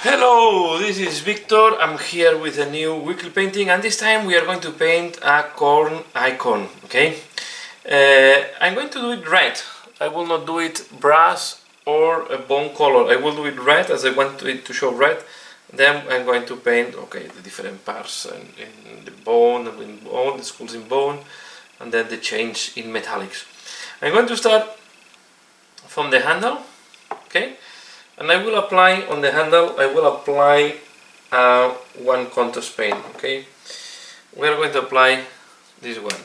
Hello, this is Victor. I'm here with a new weekly painting, and this time we are going to paint a Khorne icon. Okay, I'm going to do it red. I will not do it brass or a bone color. I will do it red as I want it to show red. Then I'm going to paint the different parts in the bone, the skulls in bone, and then the change in metallics. I'm going to start from the handle. Okay. And I will apply on the handle, I will apply one contrast paint, okay? We are going to apply this one,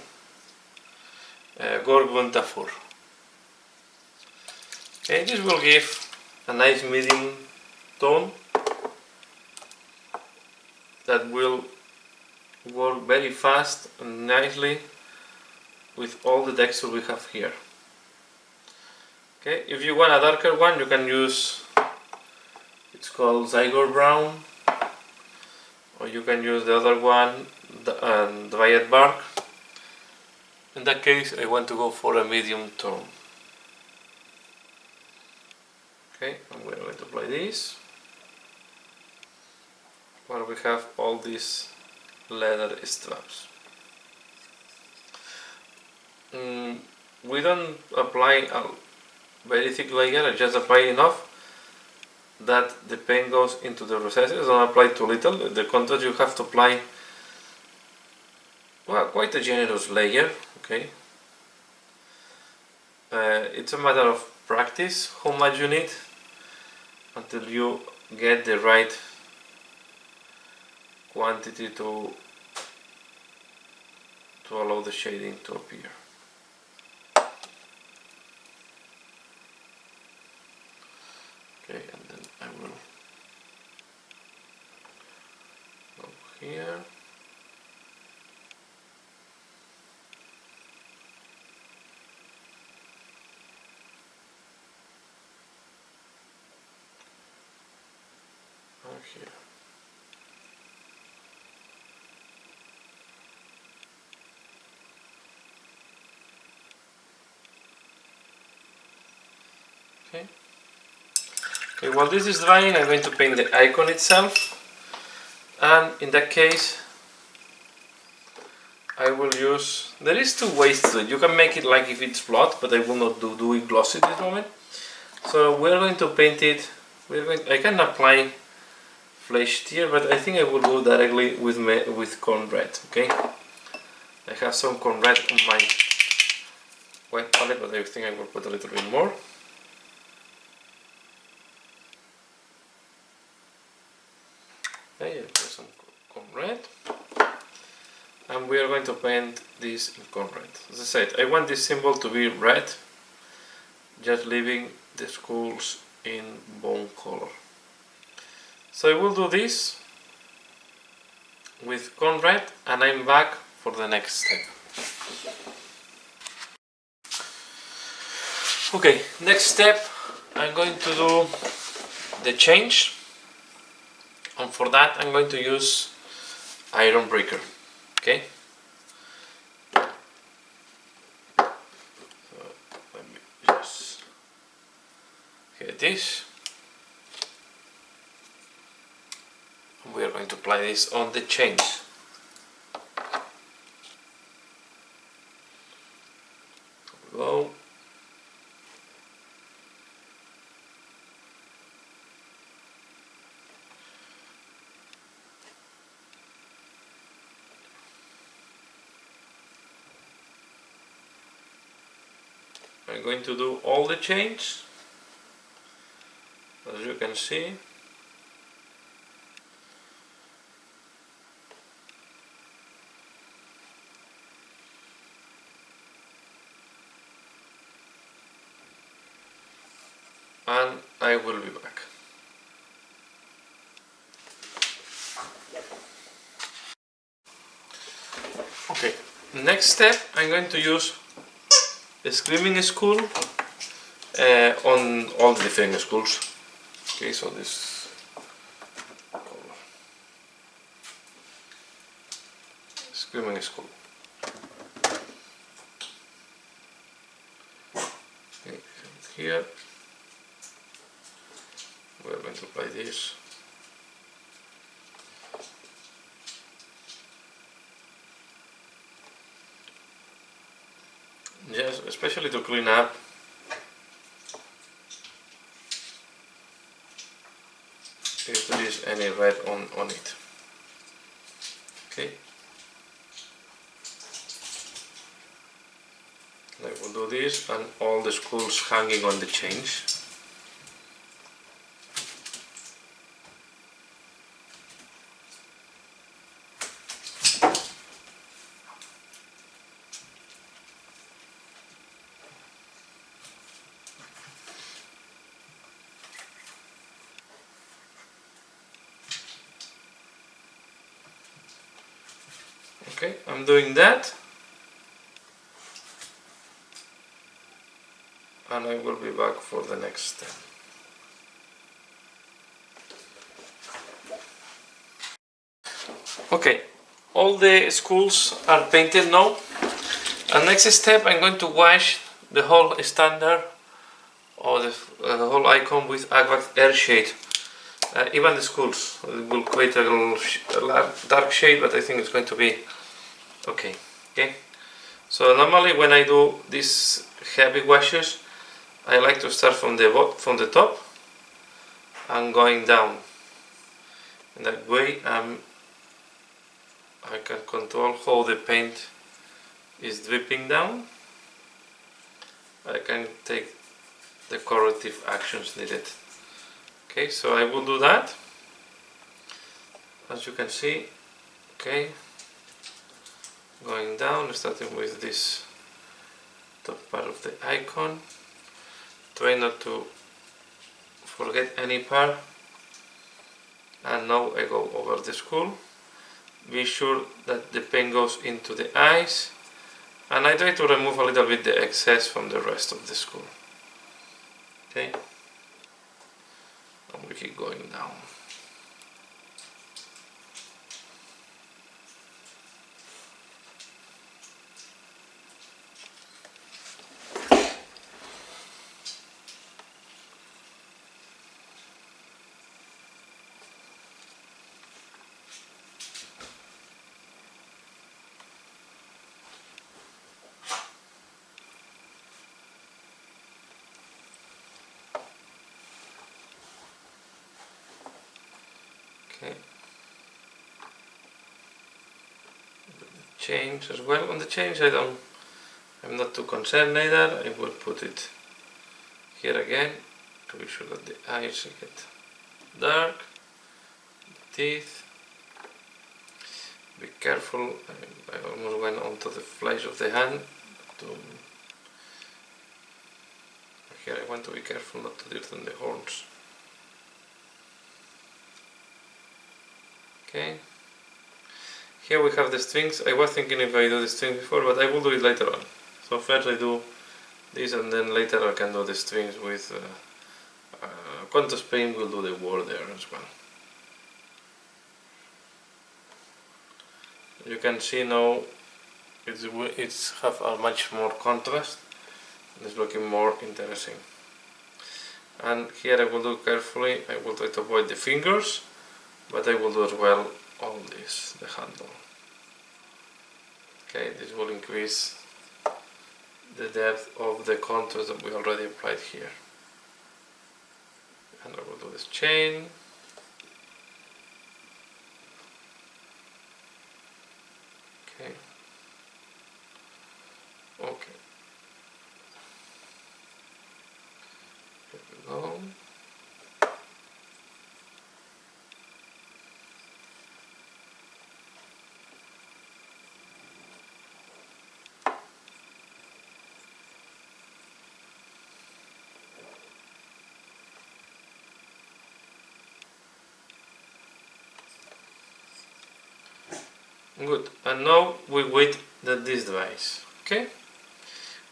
Khorne. Okay, this will give a nice medium tone that will work very fast and nicely with all the texture we have here. Okay, if you want a darker one, you can use, it's called Zygote Brown, or you can use the other one, dried bark. In that case, I want to go for a medium tone. Okay, and we're going to apply this, where we have all these leather straps. We don't apply a very thick layer, I just apply enough that the paint goes into the recesses. Don't apply too little. The contrast you have to apply, well, quite a generous layer. Okay, it's a matter of practice how much you need until you get the right quantity to allow the shading to appear. Okay, and then I will go here. And here. Okay. Okay, while this is drying, I'm going to paint the icon itself, and in that case I will use, there is two ways to it. You can make it like if it's blood, but I will not do it glossy this moment. So we're going to paint it, I can apply flesh here, but I think I will go directly with Khorne red. Okay, I have some Khorne red on my white palette, but I think I will put a little bit more. Okay, I put some Khorne red, and we are going to paint this in Khorne red. As I said, I want this symbol to be red, just leaving the skulls in bone color. So I will do this with Khorne red, and I'm back for the next step. Okay, next step, I'm going to do the change. And for that I'm going to use iron breaker. Okay, so let me just get this, and we are going to apply this on the change. Go. I'm going to do all the chains, as you can see. And I will be back. Okay, next step, I'm going to use a screaming skull on all the different skulls. Okay, so this color. Screaming skull. Okay, here we're going to apply this especially to clean up. If there is any red on it. Okay. I will do this and all the spools hanging on the chains. Okay, I'm doing that, and I will be back for the next step. Okay, all the schools are painted now, and next step I'm going to wash the whole standard or the whole icon with aqua air shade. Even the schools will create a little dark shade, but I think it's going to be okay. So normally when I do these heavy washes, I like to start from the top and going down. In that way I can control how the paint is dripping down. I can take the corrective actions needed. Okay, so I will do that, as you can see. Okay, going down, starting with this top part of the icon. Try not to forget any part. And now I go over the skull. Be sure that the paint goes into the eyes, and I try to remove a little bit the excess from the rest of the skull. Okay, and we keep going down. Okay. The chains as well. On the chains I'm not too concerned either. I will put it here again to be sure that the eyes get dark. The teeth. Be careful. I almost went onto the flesh of the hand. Here I want to be careful not to dirty the horns. Okay, here we have the strings. I was thinking if I do the strings before, but I will do it later on. So first I do this, and then later I can do the strings with contrast paint. Will do the border as well. You can see now it's have a much more contrast. It's looking more interesting. And here I will do carefully. I will try to avoid the fingers, but I will do as well all this, the handle. Okay, this will increase the depth of the contours that we already applied here. And I will do this chain. Okay. Okay. Here we go. Good, and now we wait that this dries. Okay,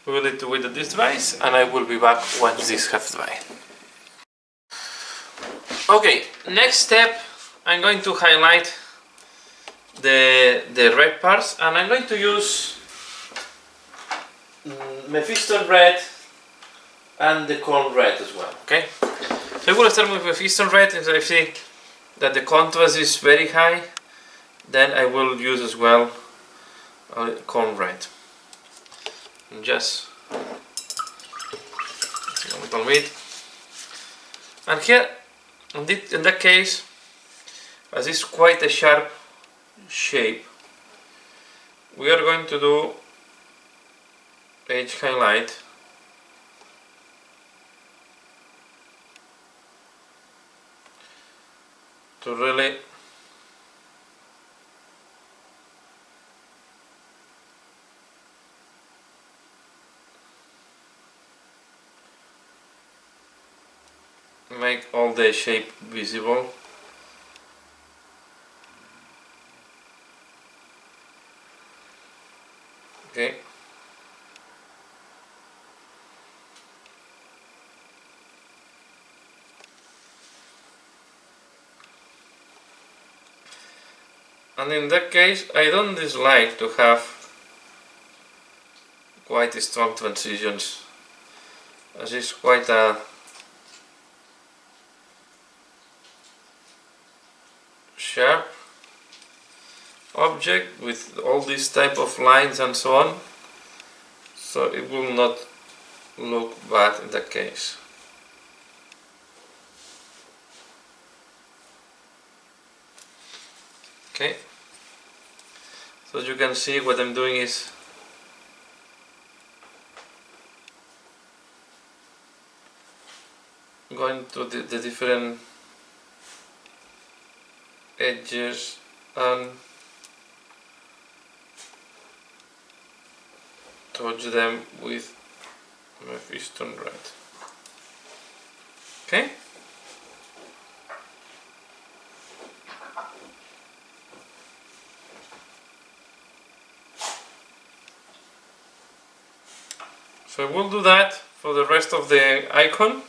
we will need to wait that this dries, and I will be back once this has dried. Okay, next step, I'm going to highlight the red parts, and I'm going to use Mephisto red and the Khorne red as well. Okay, so I will start with Mephisto red, and I see that the contrast is very high. Then I will use as well Khorne red. And just little bit. And here, in that case, as it's quite a sharp shape, we are going to do edge highlight to really make all the shape visible. Okay. And in that case, I don't dislike to have quite strong transitions, as it's quite a sharp object with all these type of lines and so on, so it will not look bad in that case. Okay, so as you can see, what I'm doing is going to the different edges and touch them with my piston rod. Okay. So I will do that for the rest of the icon.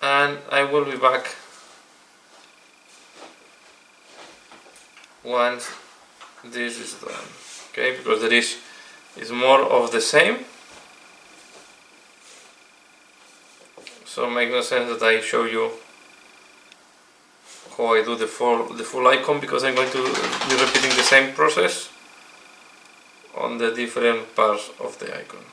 And I will be back once this is done. Okay, because there is more of the same. So it makes no sense that I show you how I do the full icon, because I'm going to be repeating the same process on the different parts of the icon.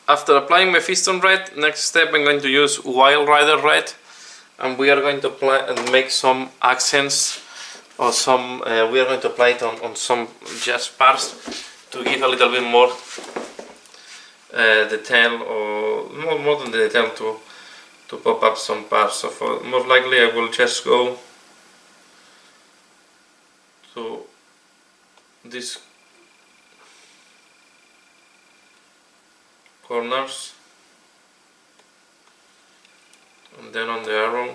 After applying my piston red, next step I'm going to use Wild Rider red, and we are going to apply and make some accents, or some we are going to apply it on some just parts to give a little bit more detail, or more than the detail, to pop up some parts. So most likely I will just go to these corners, and then on the arrow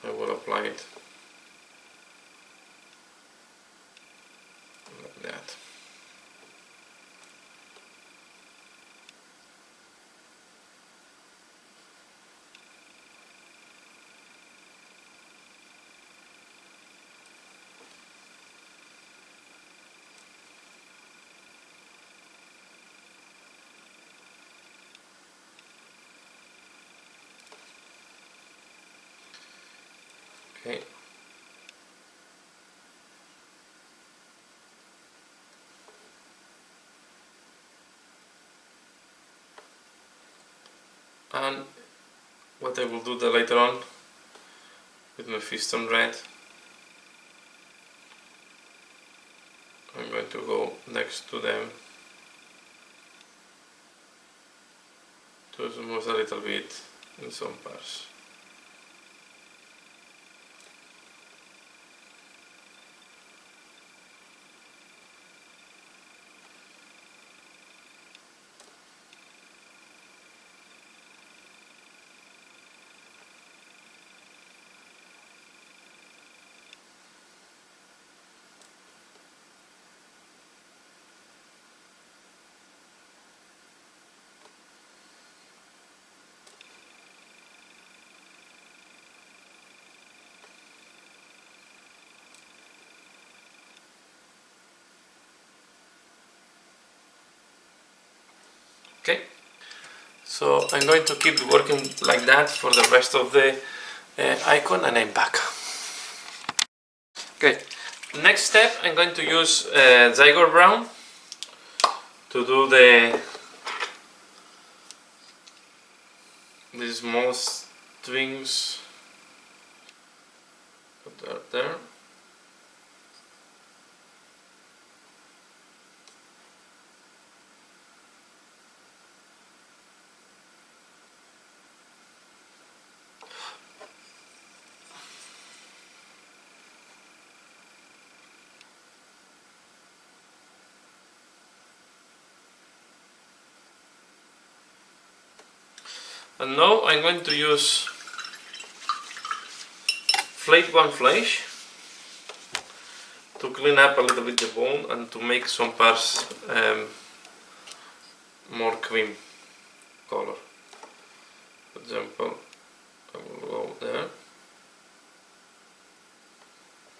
I will apply it like that. Okay. And what I will do later on with my piston red, I'm going to go next to them to smooth a little bit in some parts. Okay, so So I'm going to keep working like that for the rest of the icon, and I'm back. Okay, next step, I'm going to use Zygote Brown to do these small strings that are there. And now I'm going to use Flake One Flash to clean up a little bit the bone and to make some parts more cream color. For example, I will go there,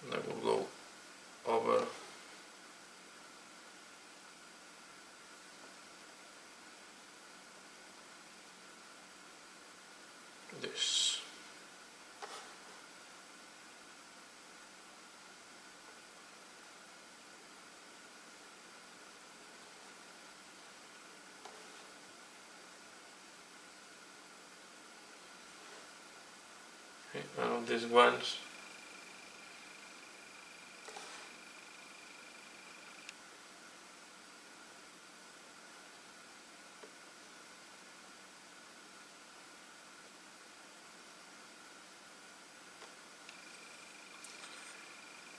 and I will go over this. Okay, now these ones.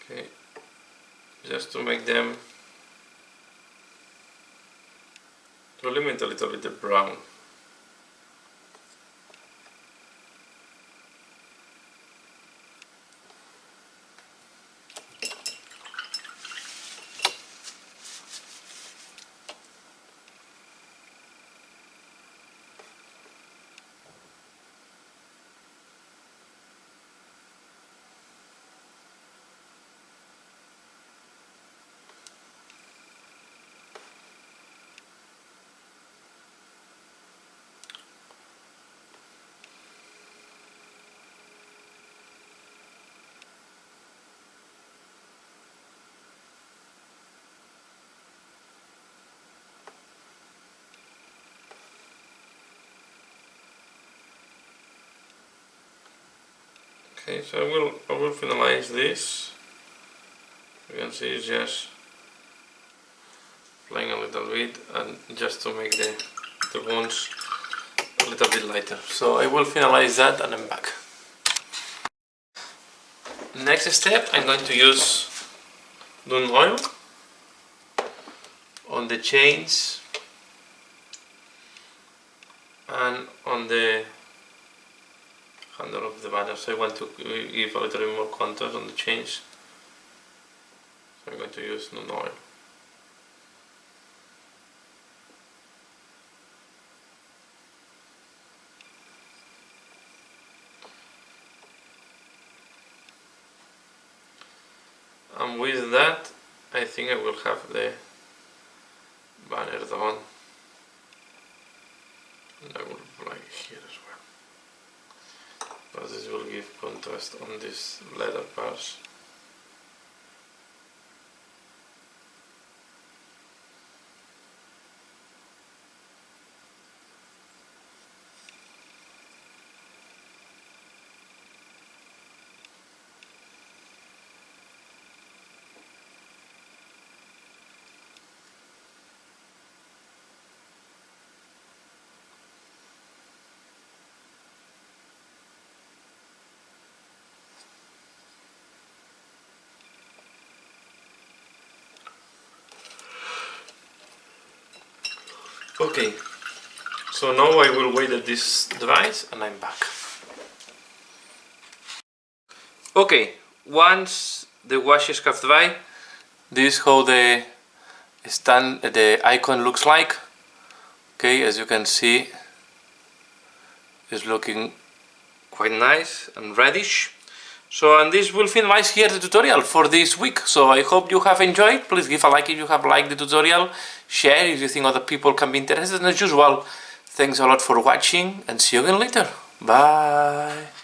Okay, just to make them to limit a little bit the brown. Okay, so I will finalize this. You can see it's just playing a little bit, and just to make the bones a little bit lighter. So I will finalize that and I'm back. Next step, I'm going to use Dun oil on the chains and on the handle of the banner. So I want to give a little bit more contrast on the chains. So I'm going to use Dun oil. And with that, I think I will have the banner done. And I will apply here as well. But this will give contrast on these leather parts. Okay, so now I will wait at this device and I'm back. Okay, once the washes have dried, this is how the icon looks like. Okay, as you can see, it's looking quite nice and reddish. So, and this will finalize here the tutorial for this week. So I hope you have enjoyed. Please give a like if you have liked the tutorial. Share if you think other people can be interested. And as usual, Thanks a lot for watching and see you again later. Bye.